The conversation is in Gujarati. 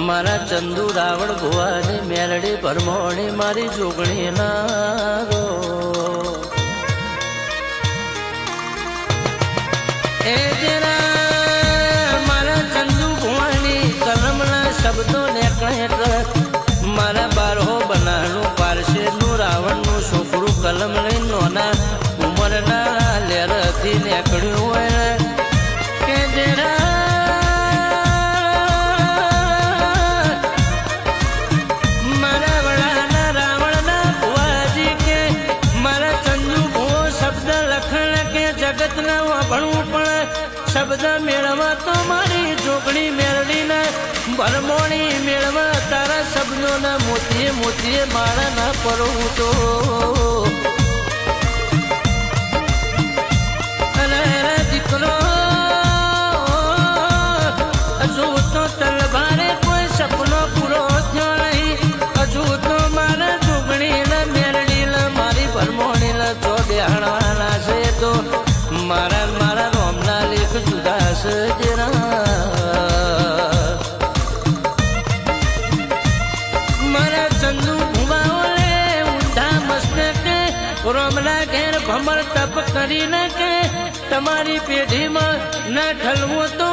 મારા ચંદુ રાવણ ભુવાની મેરડી ભરમોણી મારી જોગણી ના એ જરા મારા ચંદુ ભુવાની કલમના શબ્દો નીકળે મારા બારહો બનાનું પારસેનું રાવણનું છોકરું કલમ લઈને નોના ઉંમરના લેરથી નીકળ્યું હોય કે જરા મારા વડાના રાવણના ભુવાજી કે મારા ચંદુ ભુવો શબ્દ લખણ કે જગતના ભણવું પણ શબ્દ મેળવા તો મારી જોગણી મેળવીને ભરમોણી મેળવા તારા શબ્દોના મોતીએ મોતીએ મારા ના પરવું તો દીકરો હજુ તો તલવારે કોઈ સપનો પૂરો થયો નહીં હજુ તો મારા જોગણી મેળડી મારી ભરમોણી તો બેહણવાના છે તો મારા મારા રોમના લેખ જુદા છે જરા મારા ચંદુ ભુવાઓને ઊંધા મસ્તકે રોમના ઘેર ભમર તપ કરીને કે તમારી પેઢીમાં ના ઠલવું તો